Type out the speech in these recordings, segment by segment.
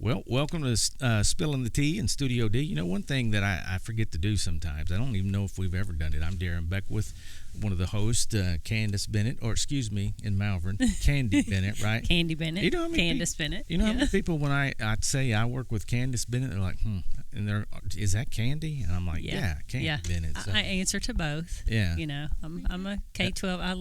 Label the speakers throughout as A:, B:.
A: Well, welcome to Spilling the Tea in Studio D. You know, one thing that I forget to do sometimes, I don't even know if we've ever done it. I'm Darren Beckwith, one of the hosts, Candace Bennett, or excuse me, in Malvern, Candy Bennett, right?
B: Candy Bennett.
A: You know how many
B: Candace Bennett.
A: You know how many people, when I say I work with Candace Bennett, they're like, and is that Candy? And I'm like, yeah Candy Bennett. So.
B: I answer to both.
A: Yeah.
B: You know, I'm a K-12. I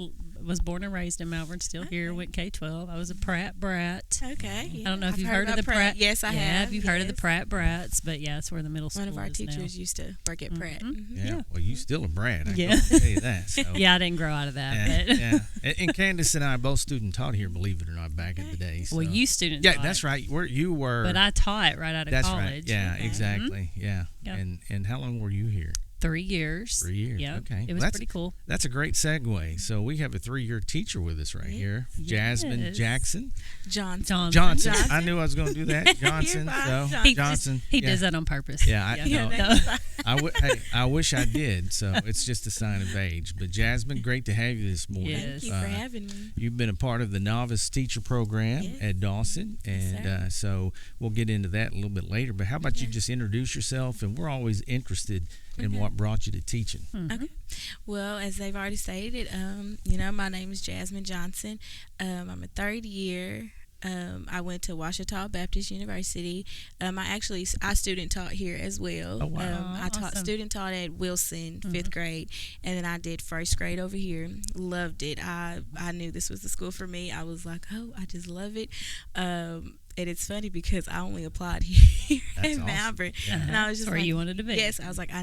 B: was born and raised in Malvern, still here, went K-12. I was a Pratt brat.
C: Okay. Yeah.
B: I don't know if
C: I've
B: you've heard of the Pratt.
C: Yes, I have.
B: You've heard of the Pratt brats, but yeah, it's where the middle school is
C: One of our teachers
B: now.
C: used to work at Pratt. Mm-hmm.
A: Yeah. Well, you still a brat. I
B: Yeah.
A: can tell you that. So.
B: Yeah, I didn't grow out of that.
A: Yeah,
B: But.
A: yeah. And Candace and I both student taught here, believe it or not, back in the day. So.
B: Well, you student
A: Yeah,
B: taught.
A: that's right. You were.
B: But I taught right out of
A: that's
B: college.
A: right. Yeah,
C: Okay.
A: exactly. Yeah.
B: Yep.
A: And how long were you here?
B: 3 years.
A: 3 years.
B: Yeah.
A: Okay.
B: It was pretty cool.
A: That's a great segue. So we have a 3-year teacher with us right here, Jazmine
B: Yes.
C: Johnson.
A: Johnson. I knew I was going to do that. Johnson.
C: You're fine,
A: So
C: Johnson.
B: He
A: yeah.
B: does that on purpose.
A: Yeah,
B: Yeah.
A: I wish I did. So it's just a sign of age. But Jazmine, great to have you this morning.
B: Yes.
C: Thank you for having me.
A: You've been a part of the novice teacher program
C: Yes.
A: at Dawson, and
C: Yes,
A: so we'll get into that a little bit later. But how about you just introduce yourself? And we're always interested in what brought you to teaching.
C: Okay. Well, as they've already stated, my name is Jazmine Johnson. I'm a third year. I went to Ouachita Baptist University. I student taught here as well.
A: Oh, wow.
C: I taught
B: Awesome.
C: student taught at Wilson, 5th grade, and then I did 1st grade over here. Loved it. I knew this was the school for me. I was like, oh, I just love it. And it's funny because I only applied here
A: That's
C: in
A: awesome.
C: Malvern,
A: Yeah.
C: and I was just
B: That's where
C: like,
B: you wanted to be.
C: Yes, I was like, I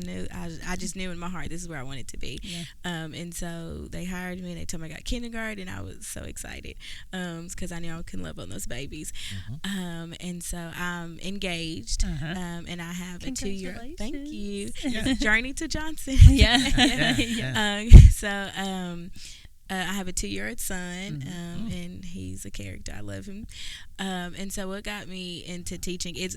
C: just knew in my heart this is where I wanted to be.
B: Yeah.
C: And so they hired me, and they told me I got kindergarten, and I was so excited because I knew I could love on those babies. And so I'm engaged, and I have a 2-year. Thank you.
A: Yeah.
C: Journey to Johnson.
B: Yeah.
A: Yeah.
C: I have a 2-year-old son, and he's a character. I love him. And so what got me into teaching, it's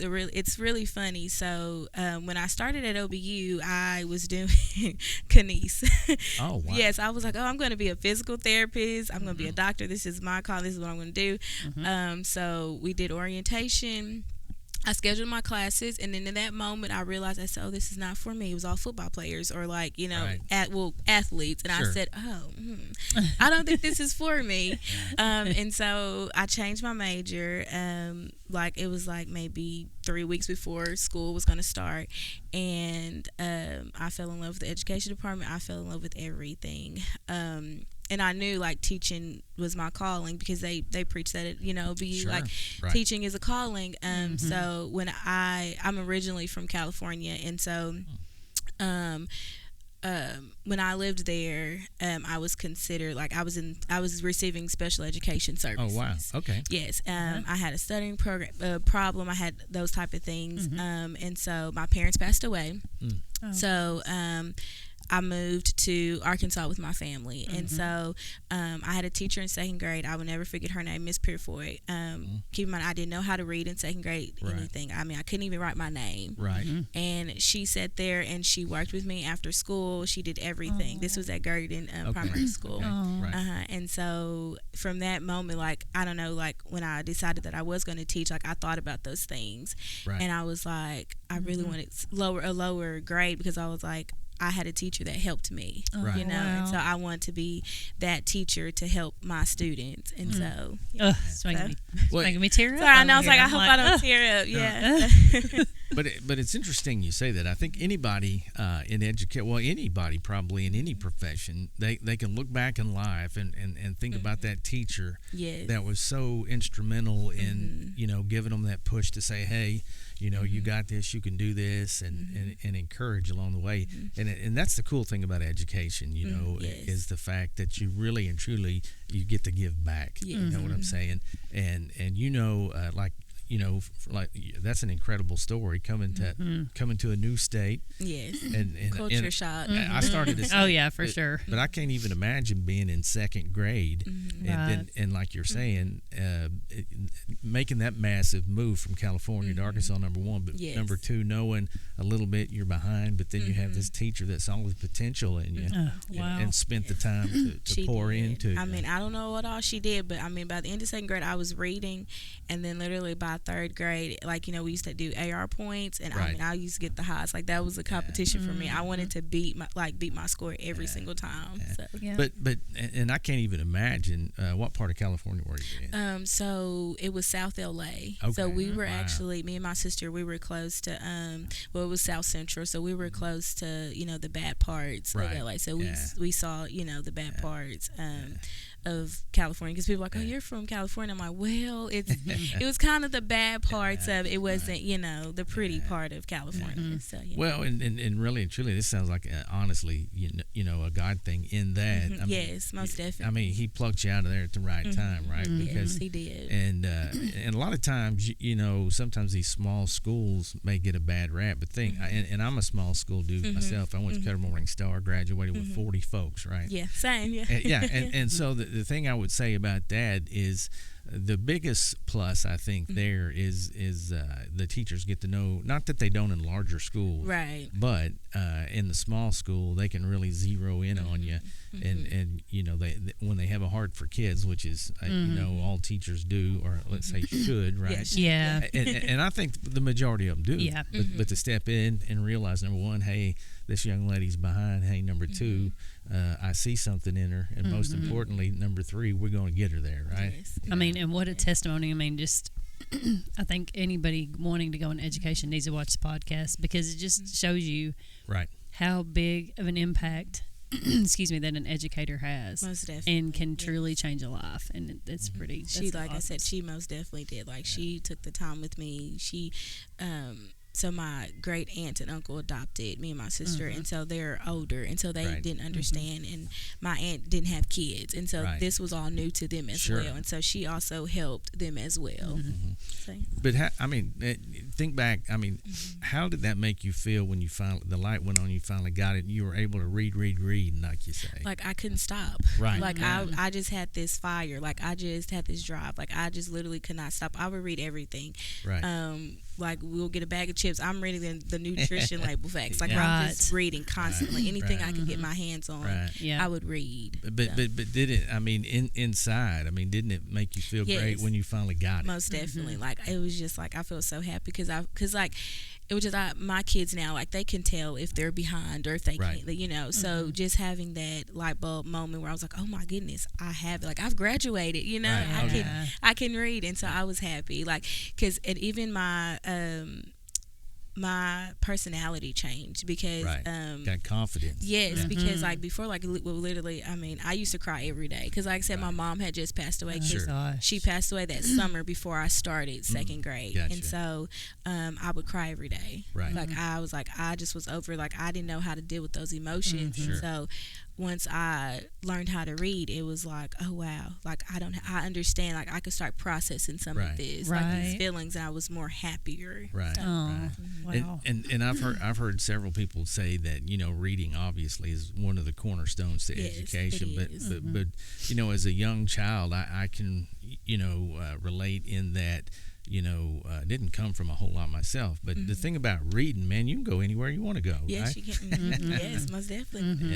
C: really funny. So when I started at OBU, I was doing kines.
A: Oh, wow.
C: Yes, I was like, I'm going to be a physical therapist. I'm going to be a doctor. This is my call. This is what I'm going to do. So we did orientation. I scheduled my classes, and then in that moment, I realized, I said, this is not for me. It was all football players or right. Athletes. And
A: Sure.
C: I said, I don't think this is for me. And so I changed my major. It was maybe 3 weeks before school was going to start. And I fell in love with the education department. I fell in love with everything. And I knew teaching was my calling because they preach that
A: Sure. Right.
C: teaching is a calling. So when I'm originally from California, and so when I lived there, I was considered I was receiving special education services.
A: Oh, wow. Okay.
C: Yes. I had a stuttering problem. I had those type of things. And so my parents passed away. So I moved to Arkansas with my family, and so I had a teacher in 2nd grade. I will never forget her name, Miss Purefoy. Keep in mind, I didn't know how to read in 2nd grade, anything. I mean, I couldn't even write my name.
A: Right.
C: And she sat there and she worked with me after school. She did everything. This was at Gurdon Primary School.
A: Okay. Right.
C: And so from that moment, I don't know, when I decided that I was going to teach, I thought about those things.
A: Right.
C: And I was like, I really wanted a lower grade because I was like, I had a teacher that helped me,
A: Right.
C: and so I want to be that teacher to help my students, and so.
B: It's making me tear up.
C: Sorry, I know. I was like, I hope I don't tear up. Yeah.
A: But it's interesting you say that. I think anybody anybody probably in any profession, they can look back in life and think about that teacher that was so instrumental in giving them that push to say, hey, you got this, you can do this, and encourage along the way. And that's the cool thing about education, is the fact that you really and truly you get to give back. You know what I'm saying? And that's an incredible story coming to a new state.
C: Yes.
A: And
C: Culture shock.
A: I started to say,
B: Oh yeah, for sure.
A: But I can't even imagine being in 2nd grade and like you're saying, making that massive move from California to Arkansas, number one, but number two, knowing a little bit you're behind, but then you have this teacher that saw the potential in you and spent the time to pour into.
C: I mean, I don't know what all she did, but I mean, by the end of 2nd grade, I was reading, and then literally by by 3rd grade, like, we used to do AR points, and
A: Right.
C: I used to get the highs. Like, that was a competition for me. I wanted to beat my score every single time. So.
B: Yeah.
A: But and I can't even imagine what part of California were you in?
C: So it was South LA.
A: Okay.
C: So we were
A: Wow.
C: actually, me and my sister, we were close to it was South Central, so we were close to the bad parts
A: Right.
C: of LA. So
A: Yeah.
C: we saw the bad parts of California, because people are like, oh, you're from California. I'm like, well, it was kind of the bad parts of it. It wasn't the pretty part of California. So
A: Well, and really and truly, this sounds like honestly, a God thing in that. I mean,
C: yes, most definitely.
A: I mean, He plucked you out of there at the right time, right?
C: Yes, He did.
A: And a lot of times, sometimes these small schools may get a bad rap. But and I'm a small school dude myself. I went to Cutter Morning Star, graduated with 40 folks, right?
C: Yeah, same. Yeah.
A: And so the thing I would say about that is the biggest plus I think there is the teachers get to know, not that they don't in larger schools,
C: right,
A: but in the small school they can really zero in on you, and they when they have a heart for kids, which is all teachers do, or let's say should, right?
C: Yes.
B: Yeah.
A: And I think the majority of them do.
B: Yeah.
A: But to step in and realize, number one, hey, this young lady's behind. Hey, number two, I see something in her, and most importantly, number three, we're going to get her there, right?
C: Yes.
B: I mean, and what a testimony. I mean, just I think anybody wanting to go in education needs to watch the podcast, because it just shows you
A: Right.
B: how big of an impact excuse me, that an educator has.
C: Most definitely.
B: And can truly change a life. And it's pretty.
C: She, like
B: awesome.
C: I said, she most definitely did. Like, she took the time with me. She, so my great aunt and uncle adopted me and my sister, and so they're older, and so they didn't understand, and my aunt didn't have kids, and so this was all new to them as well, and so she also helped them as well. So.
A: But think back. I mean, how did that make you feel when you finally, the light went on, you finally got it, and you were able to read, like you say?
C: Like, I couldn't stop.
A: Right.
C: Like, I just had this fire. Like, I just had this drive. Like, I just literally could not stop. I would read everything.
A: Right.
C: Like, we'll get a bag of chips. I'm reading the nutrition label facts. Like, I'm just reading constantly. Anything I could get my hands on, I would read.
A: But did it? I mean, inside. I mean, didn't it make you feel great when you finally got it?
C: Most definitely. Like, it was just like, I feel so happy because it was just my kids now, like, they can tell if they're behind or if they can't, so just having that light bulb moment where I was like, oh my goodness, I have it. Like, I've graduated, I can read. And so I was happy, like, because even my personality changed because
A: got confidence.
C: Yes, because like before, like, literally, I mean, I used to cry every day because, like I said, my mom had just passed away. She passed away that summer before I started second grade, and so I would cry every day. Like, I was like, I just was over. Like, I didn't know how to deal with those emotions, and so once I learned how to read, it was like, oh wow, like, I understand. Like, I could start processing some of this, like, these feelings, and I was more happier.
B: Wow.
A: And I've heard several people say that reading obviously is one of the cornerstones to education. But as a young child, I can relate in that. Didn't come from a whole lot myself, but the thing about reading, man, you can go anywhere you want to go.
C: Yes,
A: right?
C: you can. Yes, most definitely.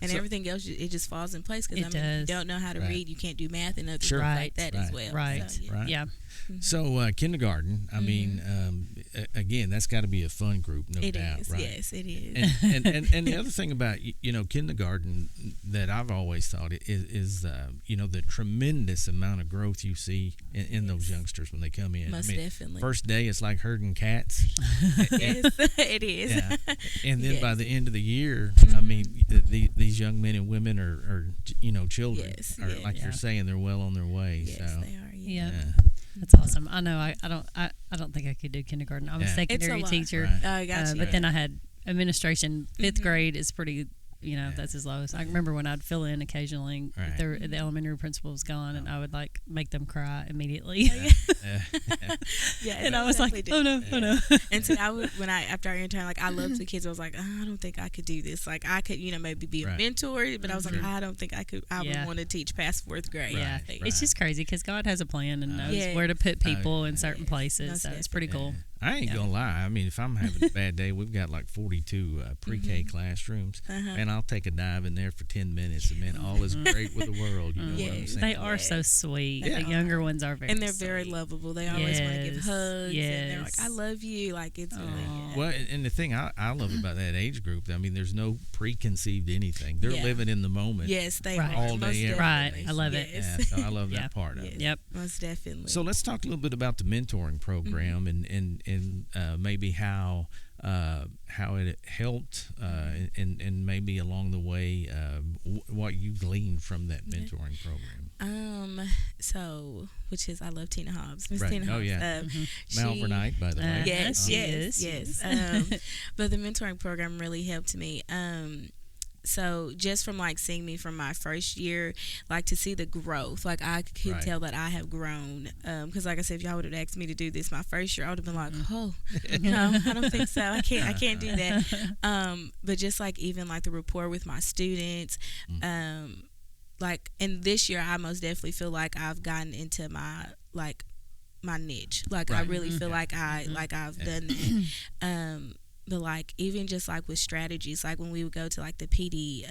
C: And so, everything else, it just falls in place because if you don't know how to read, you can't do math and other things like that as well.
A: So kindergarten, I mean, again, that's got to be a fun group, no doubt.
C: It is.
A: Right?
C: Yes, it is.
A: And the other thing about kindergarten that I've always thought is the tremendous amount of growth you see in those youngsters when they come in.
C: Most definitely.
A: First day, it's like herding cats.
C: Yes, it is.
A: Yeah. And then by the end of the year, I mean, these young men and women are children. Are, like you're saying, they're well on their way.
C: Yes,
A: so.
C: they are.
B: Yeah. That's awesome. I know. I don't think I could do kindergarten. I'm a secondary teacher.
C: Oh, I got you.
B: But then I had administration. 5th grade is pretty. That's as low as I remember when I'd fill in occasionally. The elementary principal was gone, and I would like make them cry immediately. And I was like, oh no.
C: And so after I interned, like, I loved the kids. I was like, I don't think I could do this. Like, I could, maybe be a mentor, but I was like, I don't think I could. I would want to teach past 4th grade.
B: It's just crazy because God has a plan and knows where to put people in certain places. So it's pretty cool.
A: I ain't gonna lie. I mean, if I'm having a bad day, we've got like 42 pre-K classrooms, and I'll take a dive in there for 10 minutes, and man, all is great with the world. You know what I'm saying?
B: They are so sweet. The younger ones are very,
C: and they're
B: sweet.
C: very lovable. They always want to give hugs, and they're like, "I love you." Like it's really
A: well. And the thing I love about that age group, I mean, there's no preconceived anything. They're living in the moment.
C: Yes, they
B: are
A: all day, every
B: right. I love it.
A: Yeah, so I love that part of it.
B: Yep,
C: most definitely.
A: So let's talk a little bit about the mentoring program and maybe how it helped and maybe along the way what you gleaned from that mentoring program.
C: So which is I love Tina Hobbs.
A: Right.
C: Tina Hobbs.
A: Malvernite, by the way.
C: Yes. But the mentoring program really helped me. So just from like seeing me from my first year, like to see the growth, like I could tell that I have grown. Because like I said, if y'all would have asked me to do this my first year, I would have been like, oh, no, I don't think so. I can't do that. But just like even like the rapport with my students, like, and this year I most definitely feel like I've gotten into my niche. Like I really feel like I've done that. But like even just like with strategies, like when we would go to like the PD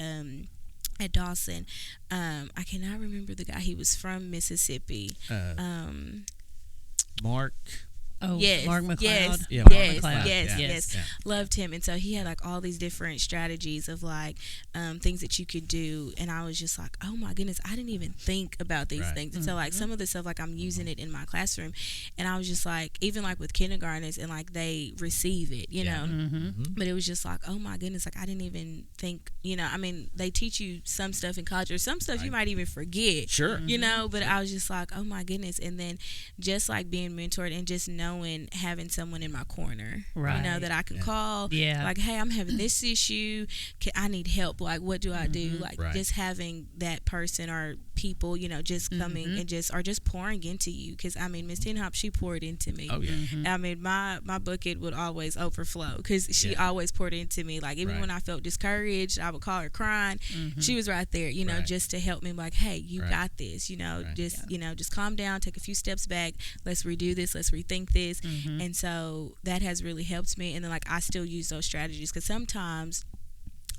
C: at Dawson, I cannot remember the guy. He was from Mississippi.
A: Mark.
B: Oh,
C: yes,
B: Mark McLeod.
C: Yes,
A: yeah,
C: yes,
A: Mark McLeod.
C: yes.
A: Yeah.
C: Loved him, and so he had like all these different strategies of like things that you could do, and I was just like, oh my goodness, I didn't even think about these things. And so like some of the stuff, like I'm using it in my classroom, and I was just like, even like with kindergartners, and like they receive it, you know. But it was just like, oh my goodness, like I didn't even think, you know. I mean, they teach you some stuff in college, or some stuff you might even forget, you know. But I was just like, oh my goodness, and then just like being mentored and just knowing having someone in my corner, you know, that I can call, like, hey, I'm having this issue, I need help, like what do I do, like just having that person or people, you know, just coming and just pouring into you, because I mean Miss Tina Hop, she poured into me. I mean my bucket would always overflow because she always poured into me, like even when I felt discouraged, I would call her crying, she was right there, you know, just to help me, like, hey, you got this, you know, just calm down, take a few steps back, let's redo this, let's rethink this. And so that has really helped me. And then like I still use those strategies, because sometimes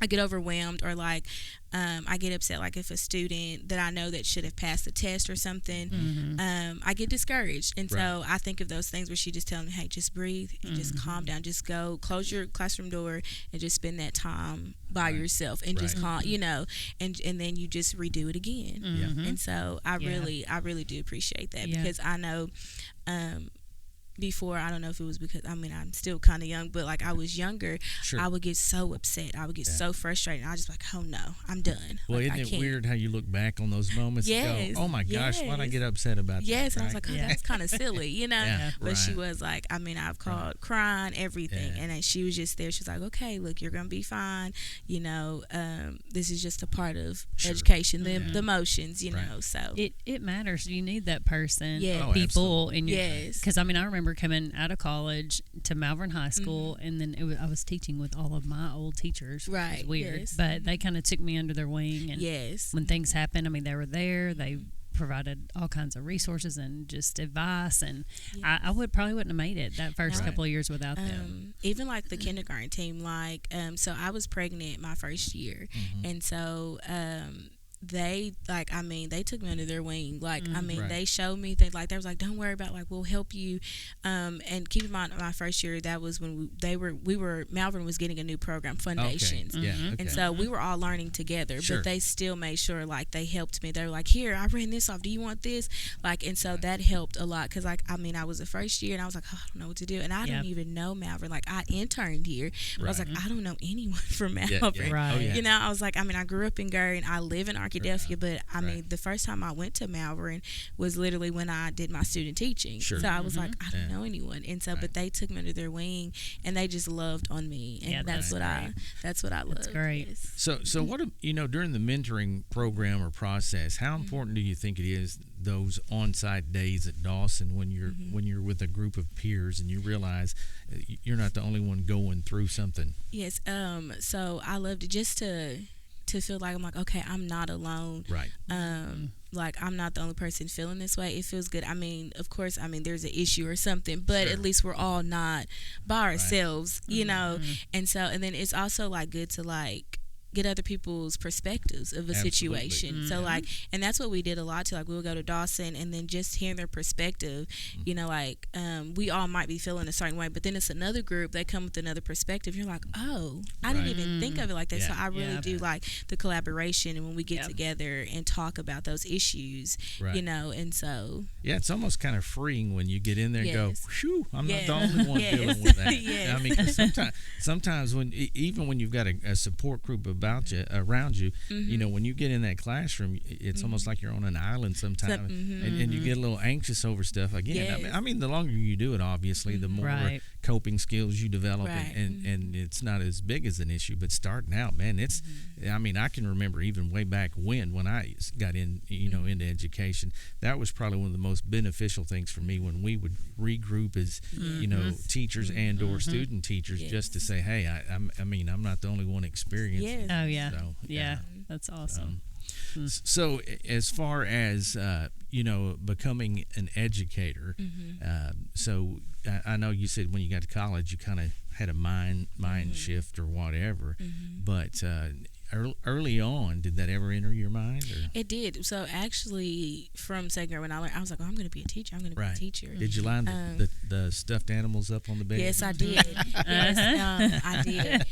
C: I get overwhelmed, or like I get upset, like if a student that I know that should have passed the test or something, I get discouraged. And so I think of those things where she just telling me, hey, just breathe and just calm down, just go close your classroom door and just spend that time by yourself and just calm, you know, and then you just redo it again. And so I really do appreciate that, because I know before, I don't know if it was because, I mean, I'm still kind of young, but like I was younger, I would get so upset, I would get so frustrated, and I was just like, oh no, I'm done.
A: Well,
C: like,
A: isn't it weird how you look back on those moments and go, oh my gosh, why'd I get upset about that?
C: And I was like, oh, that's kind of silly, you know. But she was like, I mean, I've called crying, everything, and then she was just there. She was like, okay, look, you're gonna be fine, you know, this is just a part of education, the emotions, you know. So
B: it matters. You need that person, people in your, because I mean, I remember coming out of college to Malvern High School, and then I was teaching with all of my old teachers, which was weird, but they kind of took me under their wing, and when things happened, I mean, they were there, they provided all kinds of resources and just advice, and I probably wouldn't have made it that first couple of years without them.
C: Even like the kindergarten team, like so I was pregnant my first year, and so they like, I mean, they took me under their wing, like I mean, they showed me things, like they was like, don't worry about, like, we'll help you, and keep in mind, my first year, that was when Malvern was getting a new program, Foundations, and so we were all learning together, but they still made sure, like, they helped me. They were like, here, I ran this off, do you want this, like, and so that helped a lot, because like, I mean, I was the first year, and I was like, oh, I don't know what to do, and I don't even know Malvern, like, I interned here, but I was like, I don't know anyone from Malvern, you know. I was like, I mean, I grew up in Gary, and I live in Arkadelphia, but I mean, the first time I went to Malvern was literally when I did my student teaching. So I was like, I don't know anyone, and so but they took me under their wing, and they just loved on me, and that's what I love.
B: That's great.
A: Yes. So what, you know, during the mentoring program or process, how important do you think it is, those on-site days at Dawson, when you're with a group of peers and you realize you're not the only one going through something?
C: Yes. So I loved it, just to to feel like I'm like, okay, I'm not alone.
A: Right.
C: Like I'm not the only person feeling this way. It feels good. I mean, of course, there's an issue or something, but at least we're all not by ourselves, you know. And so, and then it's also like good to like get other people's perspectives of a situation. So like, and that's what we did a lot too. Like we'll go to Dawson and then just hearing their perspective, you know, like we all might be feeling a certain way, but then it's another group, they come with another perspective. You're like, oh, I didn't even think of it like that. So I really do like the collaboration and when we get together and talk about those issues, you know, and so.
A: Yeah, it's almost kind of freeing when you get in there and go, whew, I'm not the only one dealing with that. I mean, 'cause sometimes when, even when you've got a support group around you, you know, when you get in that classroom, it's almost like you're on an island sometimes, and you get a little anxious over stuff again. I mean, the longer you do it, obviously, the more coping skills you develop, and it's not as big as an issue. But starting out, man, it's I mean, I can remember even way back when I got in, you know, into education, that was probably one of the most beneficial things for me when we would regroup as you know, teachers and or student teachers, just to say, hey, I mean, I'm not the only one experiencing.
B: Oh yeah. So, yeah, that's awesome.
A: So as far as you know, becoming an educator, so I know you said when you got to college you kind of had a mind shift or whatever, but early on, did that ever enter your mind? Or?
C: It did. So actually, from second grade when I learned, I was like, oh, I'm going to be a teacher. I'm going to be a teacher.
A: Did you line the stuffed animals up on the bed?
C: Yes, I did. I did.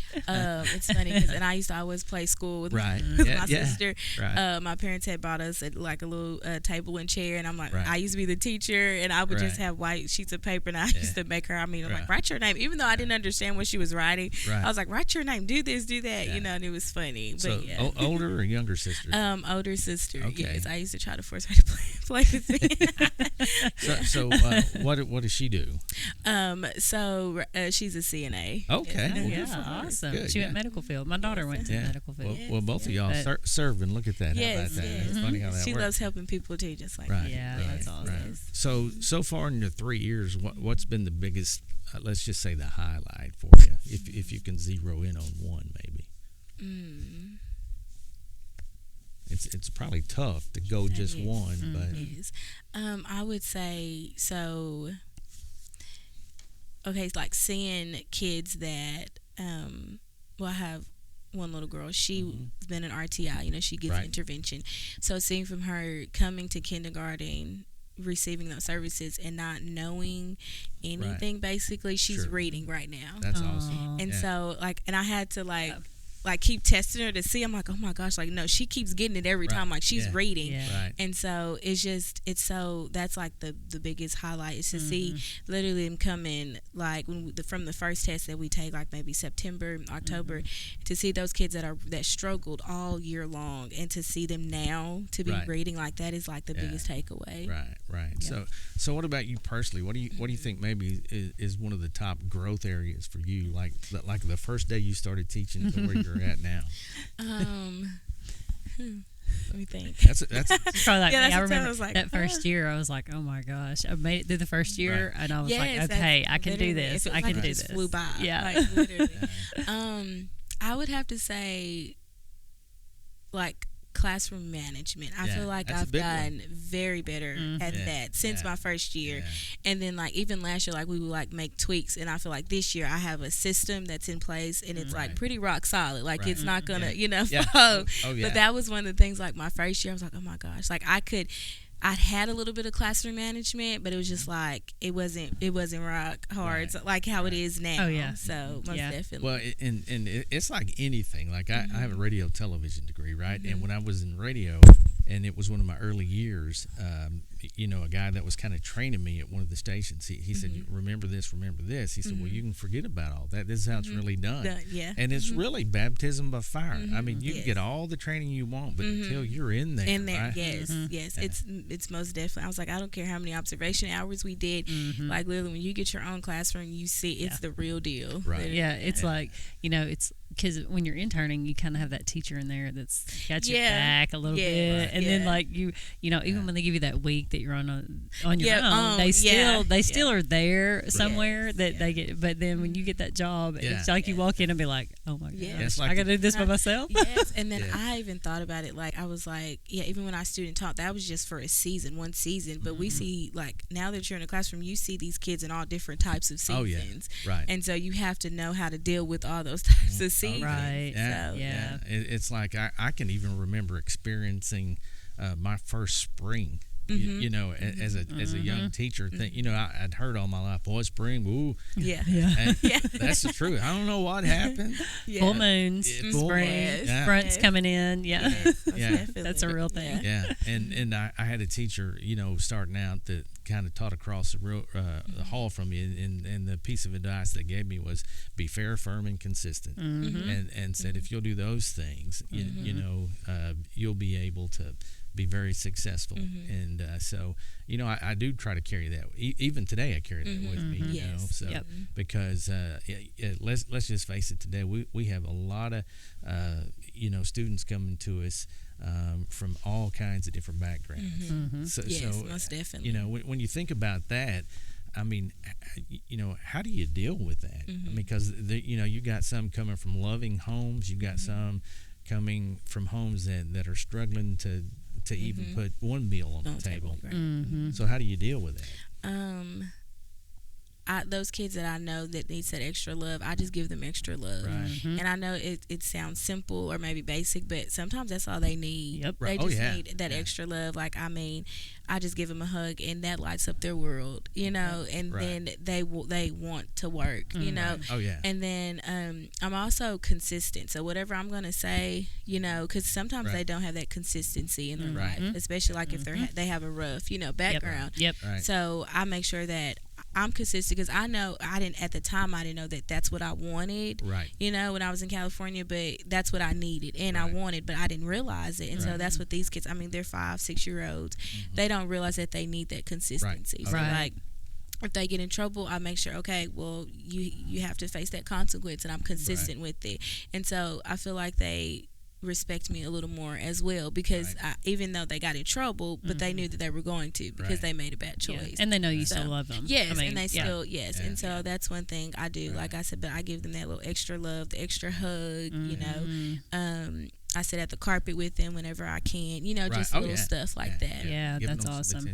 C: It's funny because, and I used to always play school with my sister. My parents had bought us like a little table and chair, and I'm like, I used to be the teacher, and I would just have white sheets of paper, and I used to make her. I'm like, write your name, even though I didn't understand what she was writing. I was like, write your name, do this, do that, you know, and it was funny. But
A: so older or younger sister?
C: Older sister. Okay. Yes, I used to try to force her to play with me.
A: so what does she do?
C: She's a CNA.
A: Okay.
B: Yes. Well, awesome. Good, she went medical field. My daughter went to medical field.
A: Well, both of y'all serving. Look at that.
C: Yes,
A: how about that? It's funny how that
C: she
A: works.
C: loves helping people too, just like
B: that's awesome.
A: So far in your 3 years, what's been the biggest? Let's just say the highlight for you, if you can zero in on one, maybe. It's probably tough to go just one, but
C: I would say so. Okay, it's like seeing kids that I have one little girl. She's been an RTI, you know, she gets intervention. So seeing from her coming to kindergarten, receiving those services and not knowing anything, basically she's reading right now.
A: That's awesome.
C: And so like, and I had to like keep testing her to see. I'm like, oh my gosh, like no, she keeps getting it every time. Like she's reading, and so it's so that's like the biggest highlight is to see literally them come in like from the first test that we take, like maybe September, October, to see those kids that struggled all year long, and to see them now to be reading like that is like the biggest takeaway.
A: Right. Yeah. So what about you personally? What do you think maybe is one of the top growth areas for you? Like the first day you started teaching to where you're at now.
C: Let me think.
B: That's probably like me. I remember that first year. I was like, "Oh my gosh!" I made it through the first year, and I was like, "Okay, I can do this. I can do this."
C: Flew by.
B: Yeah.
C: Like, literally. I would have to say, like classroom management. I feel like I've gotten very better at that since my first year. And then like even last year, like we would like make tweaks, and I feel like this year I have a system that's in place, and it's like pretty rock solid. Like it's not gonna, fall. But that was one of the things, like my first year, I was like, oh my gosh, like I had a little bit of classroom management, but it was just like it wasn't rock hard, so like how it is now. So most definitely.
A: Well, and it's like anything. Like I have a radio television degree, right? And when I was in radio, and it was one of my early years, a guy that was kind of training me at one of the stations, he said, remember this. He said, well, you can forget about all that. This is how it's really done. And it's really baptism by fire. I mean, you can get all the training you want, but until you're in there. Right?
C: Yes. It's most definitely. I was like, I don't care how many observation hours we did. Like literally, when you get your own classroom, you see it's the real deal.
A: Right.
B: Yeah, it's like, it's because when you're interning, you kind of have that teacher in there that's got your back a little bit, and then like you know, even when they give you that week that you're on your own, they still are there somewhere that they get. But then when you get that job, it's like you walk in and be like, oh my gosh, like I got to do this by myself.
C: Yes, and then I even thought about it, like I was like, even when I student taught, that was just for one season, but we see, like, now that you're in a classroom, you see these kids in all different types of seasons,
A: right?
C: And so you have to know how to deal with all those types of seasons,
B: right?
C: So,
A: It's like I can even remember experiencing my first spring. You know, as a young teacher, I'd heard all my life, boy, spring, ooh, that's the truth. I don't know what happened.
B: Full moons, spring, fronts coming in, that's a real thing.
A: And I had a teacher, starting out that kind of taught across the hall from me, and the piece of advice they gave me was be fair, firm, and consistent, and said if you'll do those things, you'll be able to be very successful. And so I do try to carry that. Even today I carry that with me, because let's just face it, today we have a lot of students coming to us from all kinds of different backgrounds. So
C: most definitely.
A: When you think about that, I mean, how do you deal with that? I mean, because you got some coming from loving homes, you got some coming from homes that are struggling to even put one meal on the table. So how do you deal with that?
C: Those kids that I know that needs that extra love, I just give them extra love. And I know it sounds simple or maybe basic, but sometimes that's all they need. They just need that extra love. Like, I mean, I just give them a hug, and that lights up their world, and then they want to work, And then I'm also consistent. So whatever I'm going to say, because sometimes they don't have that consistency in their life, especially like if they have a rough, background. So I make sure that I'm consistent, because I know I didn't know that that's what I wanted, when I was in California, but that's what I needed and I wanted, but I didn't realize it. And so that's what these kids, I mean, they're 5-6 year olds, they don't realize that they need that consistency. So like, if they get in trouble, I make sure, okay, well, you have to face that consequence, and I'm consistent with it. And so I feel like they respect me a little more as well, because even though they got in trouble, but they knew that they were going to, because they made a bad choice,
B: and they know you still love them.
C: And they still and so that's one thing I do, like I said, but I give them that little extra love, the extra hug. I sit at the carpet with them whenever I can, just little stuff like that.
B: That's awesome.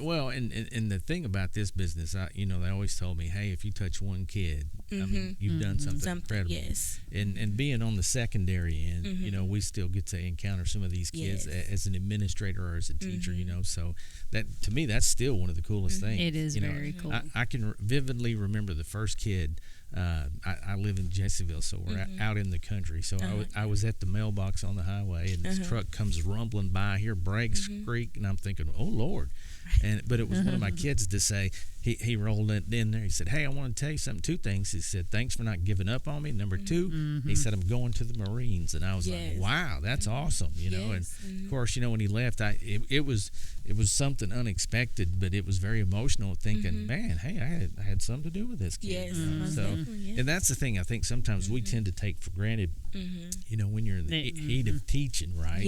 A: Well, and the thing about this business, they always told me, hey, if you touch one kid, I mean, you've done something incredible. And being on the secondary end, we still get to encounter some of these kids as an administrator or as a teacher, so that, to me, that's still one of the coolest things.
B: It is very cool.
A: I can vividly remember the first kid. I live in Jesseville, so we're out in the country. So I was at the mailbox on the highway, and this truck comes rumbling by. I hear brakes creak, and I'm thinking, "Oh Lord!" But it was one of my kids to say. He rolled it in there. He said, "Hey, I want to tell you something. 2 things." He said, "Thanks for not giving up on me." Number 2, he said, "I'm going to the Marines," and I was like, "Wow, that's awesome!" And of course, when he left, it was something unexpected, but it was very emotional. Thinking, man, hey, I had something to do with this kid. And that's the thing. I think sometimes we tend to take for granted. When you're in the heat of teaching, right?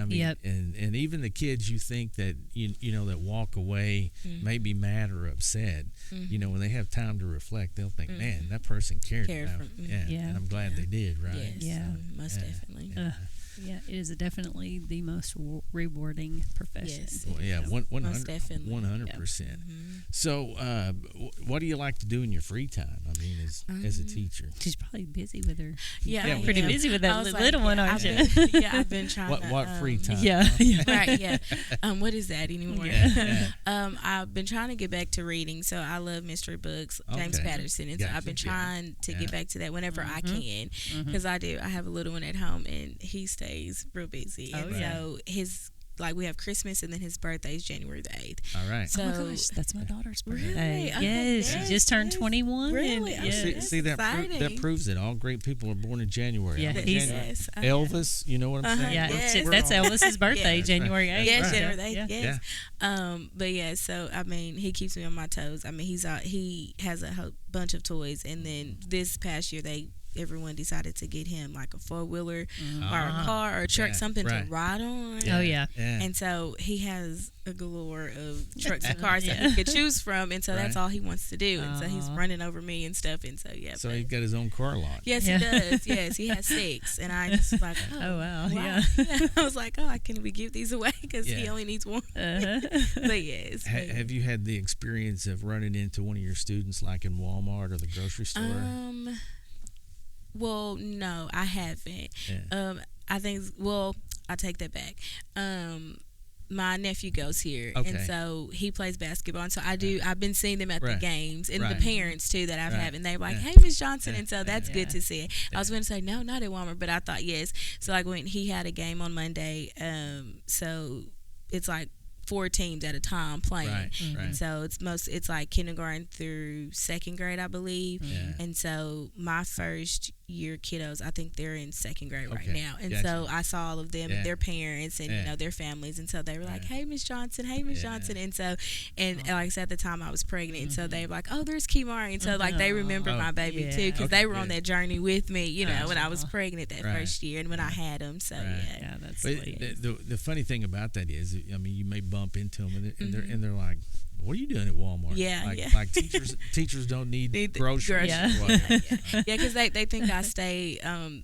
A: I mean, and even the kids you think that that walk away may be mad or upset, when they have time to reflect, they'll think, man, that person cared about and I'm glad they did, right?
C: Most definitely.
B: It is definitely the most rewarding profession.
A: Well, 100%. So, what do you like to do in your free time? I mean, as a teacher,
B: she's probably busy with her.
C: Pretty
B: busy with that little one, aren't you?
C: I've been trying.
A: What free time?
C: What is that anymore? I've been trying to get back to reading. So I love mystery books, James Patterson, and so I've been trying to get back to that whenever I can, because I have a little one at home, and he stays real busy. So we have Christmas, and then his birthday is January the 8th.
A: All right.
B: So, oh my gosh, that's my daughter's birthday.
C: Really?
B: Yes, she just turned 21.
C: Really?
A: See that proves that all great people are born in January. Elvis, you know what I'm saying?
B: That's Elvis's birthday, January 8th.
C: Yes, January 8th. But so I mean, he keeps me on my toes. I mean, he has a whole bunch of toys, and then this past year they everyone decided to get him like a 4-wheeler or a car or a truck, something to ride on.
B: Oh yeah.
C: And so he has a galore of trucks and cars that he could choose from, and so that's all he wants to do. And so he's running over me and stuff, and so
A: So he's got his own car lot.
C: Yes, he does. Yes, he has 6, and I just like,
B: oh wow. Yeah.
C: I was like, can we give these away because he only needs one? But yes.
A: Have you had the experience of running into one of your students like in Walmart or the grocery store?
C: Well, no, I haven't. I think. Well, I take that back. My nephew goes here, and so he plays basketball, and so I've been seeing them at the games, and the parents too that I've had, and they're like, "Hey, Miss Johnson," and so that's good to see. I was going to say no, not at Walmart, but I thought yes. So like when he had a game on Monday, so it's like 4 teams at a time playing, and so it's like kindergarten through 2nd grade, I believe, and so my first year kiddos, I think they're in 2nd grade right now, and so I saw all of them and their parents and their families, and so they were like, "Hey, Miss Johnson, hey, Miss Johnson," and so like I said, at the time I was pregnant, and so they were like, "Oh, there's Kimari," and so like they remember my baby too, because they were on that journey with me, when I was pregnant that first year and when I had them. So
B: that's
A: sweet. The funny thing about that is, I mean, you may bump into them and they're like, "What are you doing at Walmart?" Like teachers don't need groceries.
C: Because they think I stay.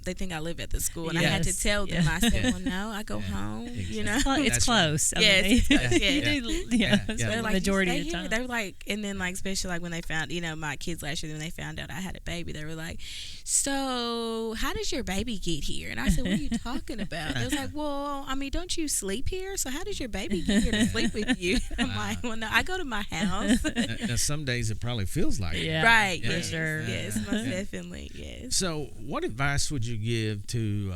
C: They think I live at the school, and I had to tell them. I said, "Well, no, I go home."
B: Exactly. It's close.
C: Yes,
B: the majority of the time.
C: They were like, and then like especially like when they found, my kids last year when they found out I had a baby, they were like, "So how does your baby get here?" And I said, "What are you talking about?" They was like, "Well, I mean, don't you sleep here? So how does your baby get here to sleep with you?" I'm like, "Well, no, I go to my house."
A: Now, some days it probably feels like it.
C: Right.
A: Yeah.
C: For sure. Yes, most definitely. Yes.
A: So, what advice would you give to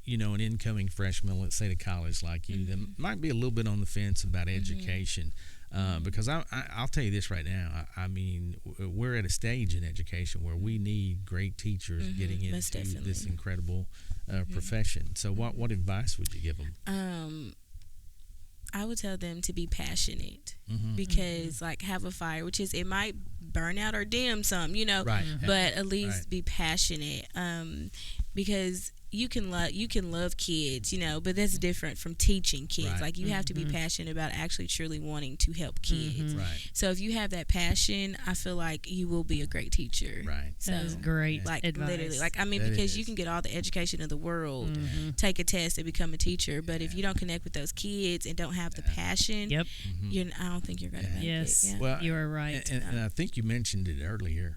A: an incoming freshman, let's say to college like you, that might be a little bit on the fence about education? Because I'll tell you this right now. I mean, we're at a stage in education where we need great teachers getting into this incredible profession. So, what advice would you give them?
C: I would tell them to be passionate because like have a fire, which is it might burn out or dim some, but at least be passionate because you can love kids, but that's different from teaching kids. Like you have to be passionate about actually truly wanting to help kids. So if you have that passion, I feel like you will be a great teacher. So
B: that is great.
C: Like
B: advice.
C: literally, like I mean, because you can get all the education in the world, take a test and become a teacher, but if you don't connect with those kids and don't have the passion, I don't think you're going to make it.
B: Yes, well, you are right.
A: And I think you mentioned it earlier.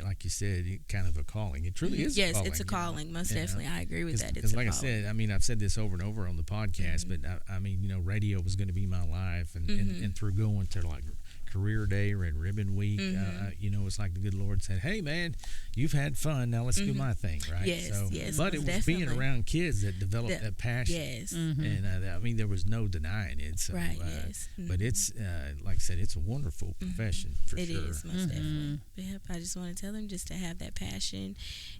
A: Like you said, kind of a calling. It truly is.
C: Yes,
A: a calling,
C: it's a calling. Most definitely, I agree with that.
A: Because like I said, I mean, I've said this over and over on the podcast, but I mean, radio was going to be my life, and through going to like Career Day or Red Ribbon Week, it's like the good Lord said, "Hey, man, you've had fun. Now let's do my thing, right?"
C: Yes,
A: but it was being around kids that developed that passion.
C: Yes,
A: and I mean, there was no denying it. So, but it's like I said, it's a wonderful profession for sure. It
C: is most definitely. Yep, I just want to tell them just to have that passion.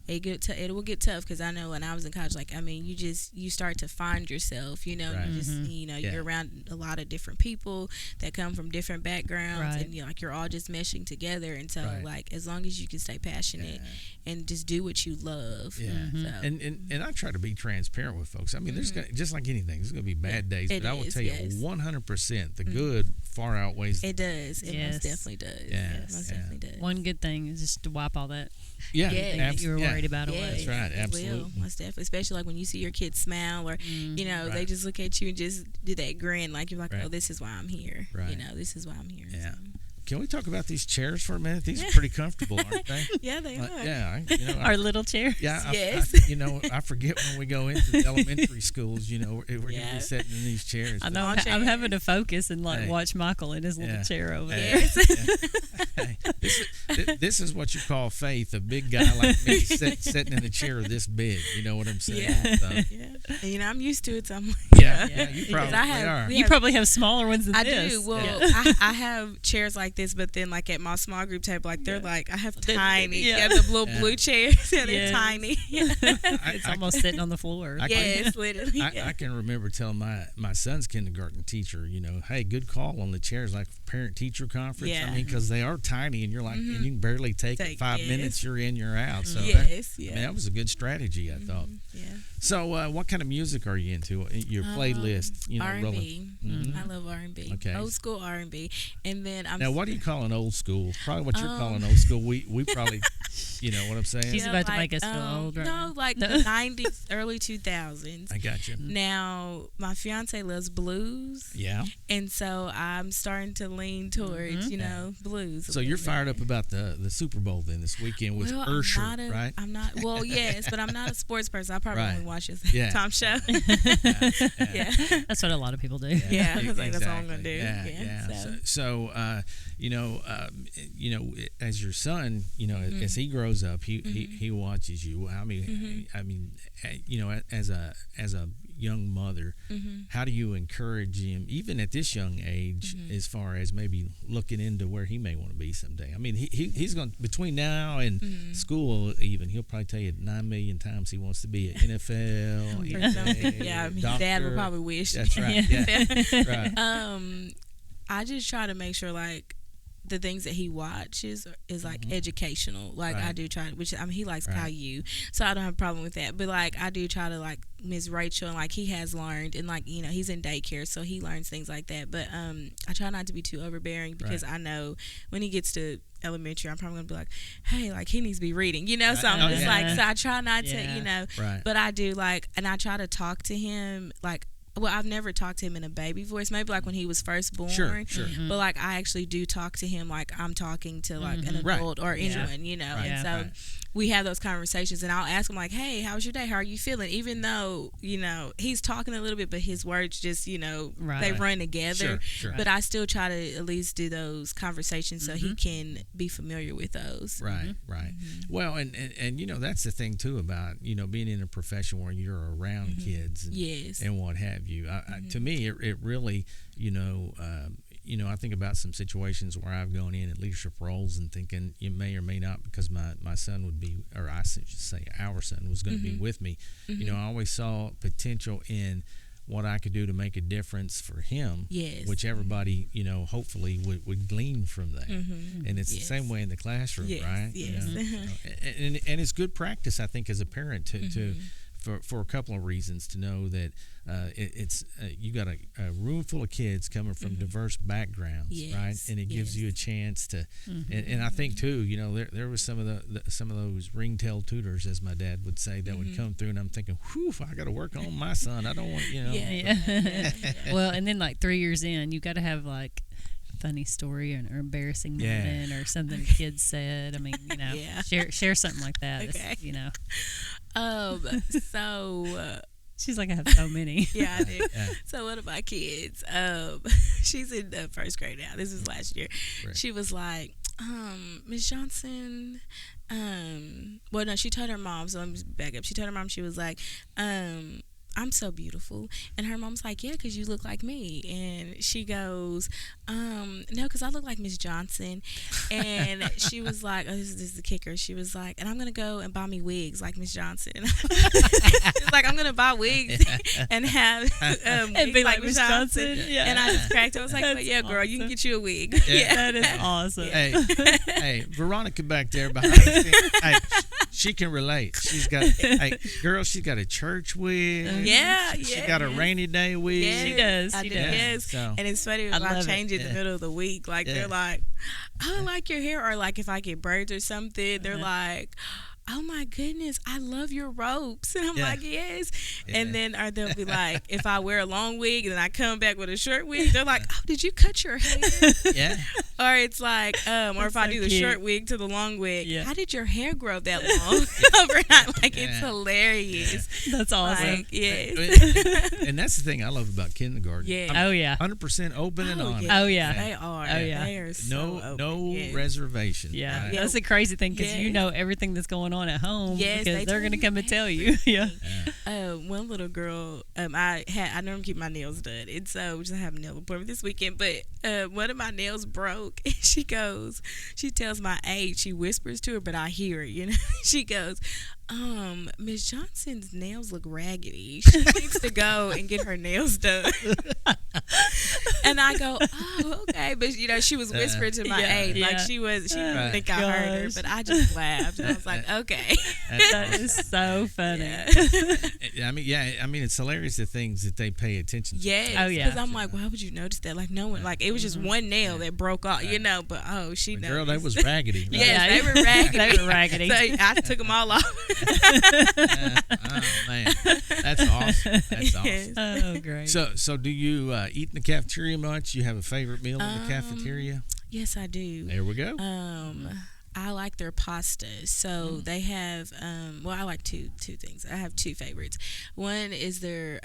C: It will get tough because I know when I was in college, like I mean, you start to find yourself. You just you're around a lot of different people that come from different backgrounds. And you're all just meshing together, and so like as long as you can stay passionate and just do what you love. And
A: I try to be transparent with folks. I mean, there's just like anything, there's going to be bad days, but I will tell you 100% the good far outweighs.
C: It does. It most definitely does. Most definitely does.
B: One good thing is just to wipe all that.
A: That
B: you were worried about away.
A: That's right. Absolutely.
C: Most definitely, especially like when you see your kids smile or they just look at you and just do that grin, like you're like, oh, this is why I'm here. This is why I'm here.
A: Yeah. Can we talk about these chairs for a minute? These are pretty comfortable, aren't they?
C: Yeah, they are.
B: Yeah, our little chairs.
A: Yeah,
C: yes.
A: I forget when we go into the elementary schools. We're going to be sitting in these chairs.
B: I know. I'm having to focus and watch Michael in his little chair over there.
A: Hey, this is what you call faith. A big guy like me sitting in a chair this big. You know what I'm saying?
C: Yeah.
A: So,
C: And, I'm used to it, so I'm like,
A: you probably are.
B: You probably have smaller ones than this.
C: I do. Well, I have chairs like this, but then like at my small group table, like they're like, I have tiny, the little blue chairs, they're tiny.
B: It's almost sitting on the floor.
C: Yes, literally.
A: I can remember telling my son's kindergarten teacher, hey, good call on the chairs, like parent-teacher conference. I mean, because they are tiny, and you're like, and you can barely take it 5 minutes, you're in, you're out. So that was a good strategy, I thought.
C: Yeah.
A: So, what kind of music are you into? Your playlist,
C: R&B. I love R&B. Okay. Old school R&B, and then
A: now, what do you call an old school? Probably what you're calling old school. We probably, you know what I'm saying.
B: She's about to make us feel old, right?
C: No, like the '90s, early 2000s.
A: I got you.
C: Now, my fiance loves blues.
A: Yeah.
C: And so I'm starting to lean towards, blues.
A: So you're fired up about the Super Bowl then this weekend with Usher, right?
C: I'm not. Well, yes, but I'm not a sports person. I probably only watch his Tom show.
B: Yeah. That's what a lot of people do.
C: Yeah, I was like, that's all I'm gonna do.
A: Yeah. So as your son, as he grows up, he watches you. I mean, as a young mother, how do you encourage him, even at this young age, as far as maybe looking into where he may want to be someday? I mean, he's going between now and school, even he'll probably tell you 9 million times he wants to be an NFL.
C: Dad would probably wish.
A: That's right. Yeah.
C: Right. I just try to make sure like the things that he watches is like educational. Like I do try, which he likes Caillou, so I don't have a problem with that. But like I do try to like Miss Rachel, and like he has learned, and like he's in daycare, so he learns things like that. But I try not to be too overbearing, because I know when he gets to elementary, I'm probably gonna be like, hey, like he needs to be reading, so I'm just like, so I try not to, but I do like, and I try to talk to him like. Well, I've never talked to him in a baby voice. Maybe like when he was first born.
A: Sure.
C: But like I actually do talk to him like I'm talking to like an adult or anyone, and so we have those conversations, and I'll ask him like, hey, how was your day? How are you feeling? Even though, he's talking a little bit, but his words just, they run together.
A: Sure.
C: But I still try to at least do those conversations so he can be familiar with those.
A: Right. Well, and that's the thing too about, being in a profession where you're around kids and what have you. To me, it really, I think about some situations where I've gone in at leadership roles and thinking you may or may not, because my son would be, or I should say our son was going to be with me. I always saw potential in what I could do to make a difference for him, which everybody, hopefully would glean from that. And it's the same way in the classroom, right?
C: Yes.
A: And it's good practice, I think, as a parent to for a couple of reasons, to know that it's you got a room full of kids coming from diverse backgrounds, right? And it gives you a chance to, and I think too, there was some of those ringtail tutors, as my dad would say, that would come through, and I'm thinking, whew, I got to work on my son. I don't want,
B: Well, and then like 3 years in, you got to have like funny story or embarrassing moment or something the kids said. I mean, share something like that.
C: Okay.
B: So she's like, I have so many.
C: Yeah, I do. So one of my kids, she's in first grade now. This is last year. Right. She was like, Miss Johnson, well, no, she told her mom, so let me back up. She told her mom, she was like, I'm so beautiful. And her mom's like, yeah, because you look like me. And she goes, no, because I look like Miss Johnson. And she was like, oh, this is the kicker. She was like, and I'm going to go and buy me wigs like Miss Johnson. She's like, I'm going to buy wigs and have wigs
B: be like Miss Johnson. Yeah.
C: And I just cracked. I was like, but yeah, girl, you can get you a wig.
B: That is awesome.
A: Hey, Veronica back there behind the scenes, hey, she can relate. She's got, she's got a church wig.
C: Yeah,
A: she got a rainy day wig.
C: Yeah,
B: she does.
C: I
B: she
C: do.
B: does.
C: Yes. So, and it's funny if I change it in the middle of the week. Like they're like, I like your hair, or like if I get braids or something, they're like, oh my goodness, I love your ropes. And I'm like, yes. And then they'll be like, if I wear a long wig and then I come back with a short wig, they're like, oh, did you cut your hair? Or it's like, or if I do the short wig to the long wig, how did your hair grow that long overnight? Like, it's hilarious.
B: That's awesome.
C: Like, yes.
A: And that's the thing I love about kindergarten.
C: Yeah.
A: 100% open and honest.
B: Oh, yeah.
C: They are.
B: Oh, yeah.
C: They are so open.
A: No reservation.
B: Yeah. Right? That's the crazy thing, because you know everything that's going on on at home because they're going to come and tell you. Yeah.
C: One little girl, I normally keep my nails done, and so we just have a nail appointment this weekend. But one of my nails broke, and she tells my aide, she whispers to her, but I hear it. She goes, Miss Johnson's nails look raggedy. She needs to go and get her nails done. And I go, oh, okay. But she was whispering to my aide, like she didn't think I heard her, but I just laughed. And I was like, okay.
B: That is so funny.
A: I mean, it's hilarious the things that they pay attention to.
C: Yes. Oh yeah. Because I'm like, why would you notice that? Like no one, like it was just one nail that broke off, but she knows.
A: Girl, that was raggedy. Right?
C: Yes, they were raggedy.
B: They were raggedy.
C: So I took them all off.
A: Oh man, that's awesome. That's awesome.
B: Oh great.
A: So do you eat in the cafeteria much? You have a favorite meal in the cafeteria?
C: Yes, I do.
A: There we go.
C: I like their pastas. So they have, I like two things. I have two favorites. One is their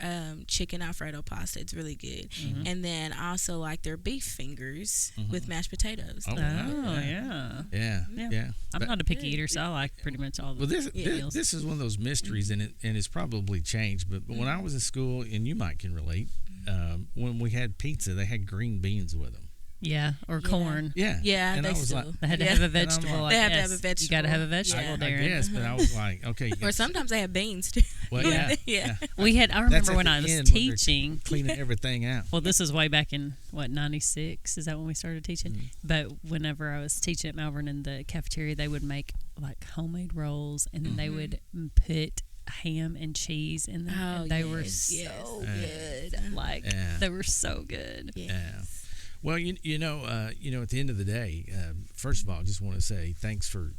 C: chicken Alfredo pasta. It's really good. Mm-hmm. And then I also like their beef fingers with mashed potatoes.
B: Oh, yeah. I'm not a picky eater, so I like pretty much all the meals.
A: This is one of those mysteries, and it's probably changed. But when I was in school, and you might can relate, when we had pizza, they had green beans with them.
B: Yeah, or corn.
A: Yeah.
C: And
B: they
C: I was
B: like, they had to have a vegetable.
C: They have to have a vegetable.
B: You got to have a vegetable, Darren.
A: Yes, but I was like, okay.
C: Or sometimes they have beans too.
A: Well, yeah.
B: I remember when I was teaching,
A: cleaning everything out.
B: Well, this is way back in 96. Is that when we started teaching? Mm-hmm. But whenever I was teaching at Malvern in the cafeteria, they would make like homemade rolls, and then they would put ham and cheese in them.
C: Oh,
B: they were so good. They were so good.
C: Yes.
A: Yeah. Well, at the end of the day, first of all, I just want to say thanks for,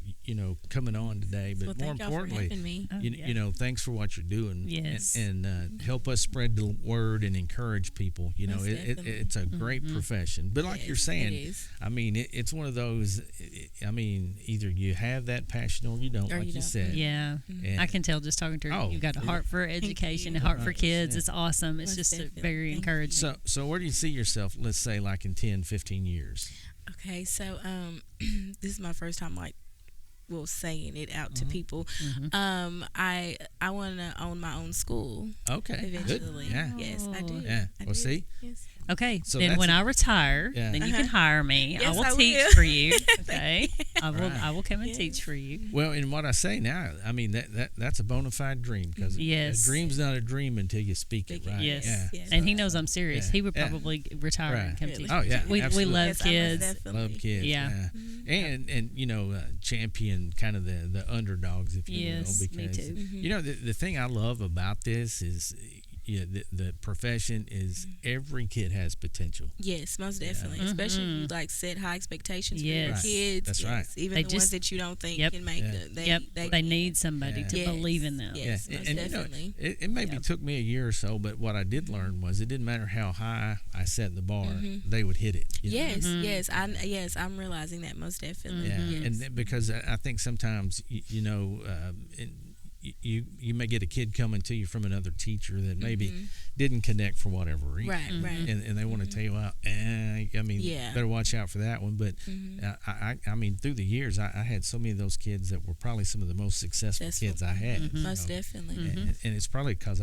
A: coming on today. But more importantly, thanks for what you're doing.
B: Yes.
A: And help us spread the word and encourage people. It's a great profession. But like you're saying, I mean, it's one of those, either you have that passion or you don't, like you said.
B: Yeah.
A: And
B: I can tell just talking to her. You've got a heart for education, a heart for kids. It's awesome. It's just very encouraging.
A: So where do you see yourself, let's say, like in 10, 15 years?
C: Okay, so this is my first time saying it out to people. Mm-hmm. I want to own my own school.
A: Okay,
C: eventually.
A: Good. Yeah.
C: Yes, I do.
A: Yeah.
C: I
A: do.
C: See.
B: Yes. Okay, so then when I retire, then you can hire me.
C: Yes,
B: I will teach for you. Okay, I will come and teach for you.
A: Well, and what I say now, I mean that's a bona fide dream, because a dream's not a dream until you speak it, right?
B: Yes. And he knows I'm serious. Yeah. He would probably retire and come teach.
A: Oh yeah,
B: we love kids.
A: Love kids.
B: Yeah.
A: And champion kind of the underdogs, if you will, because
B: me too.
A: The thing I love about this is the profession is every kid has potential.
C: Yes, most definitely. Especially if you set high expectations for your kids.
A: That's right.
C: Even the ones that you don't think can make
B: they need somebody to believe in them.
C: Yes, most definitely.
A: It maybe took me a year or so, but what I did learn was it didn't matter how high I set the bar, they would hit it.
C: Yes, I'm realizing that most definitely.
A: Yeah, and because I think sometimes you may get a kid coming to you from another teacher that maybe didn't connect for whatever reason.
C: Right.
A: And they want to tell you, better watch out for that one. But I mean, through the years, I had so many of those kids that were probably some of the most successful kids I had.
C: Most definitely.
A: And it's probably because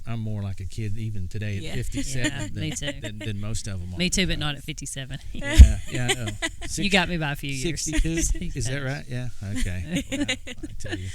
A: I'm more like a kid even today at 57 than most of them are.
B: Me too, but not at 57.
A: Yeah, I know.
B: You got me by a few years.
A: 62? Is that right? Yeah. Okay. Well, I tell you.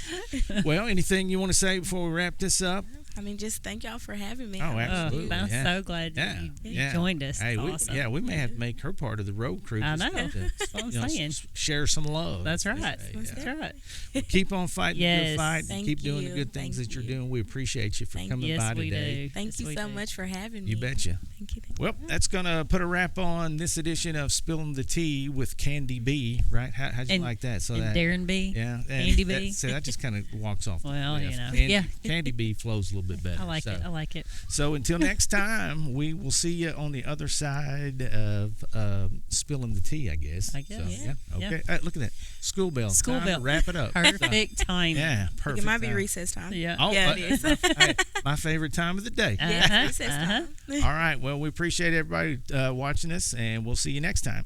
A: Well, anything you want to say before we wrap this up?
C: I mean, just thank y'all for having me.
A: Oh, absolutely.
B: I'm so glad you joined us.
A: Hey,
B: awesome.
A: we may have to make her part of the road crew.
B: I know. That's what I'm saying.
A: Share some love.
B: That's right. That's right.
A: Well, keep on fighting your fight.
C: Thank
A: keep
C: you.
A: doing the good things that you're doing. We appreciate you for coming by today.
C: Thank you so much for having me.
A: You betcha.
C: Thank you.
A: Well, that's going to put a wrap on this edition of Spilling the Tea with Candy B, right? How'd you like that?
B: So that Darren B.
A: Yeah.
B: Candy B.
A: That just kind of walks off.
B: Well,
A: Candy B flows a little bit better.
B: I like it.
A: So until next time, we will see you on the other side of Spilling the Tea, I guess. So, yeah. Okay. Look at that. School bell.
B: School bell.
A: Wrap it up.
B: Perfect time.
A: Yeah, perfect.
C: It might be recess time.
B: Yeah.
A: Oh,
C: it is.
A: My favorite time of the day.
C: Yes, recess time.
A: All right. Well, we appreciate everybody watching us, and we'll see you next time.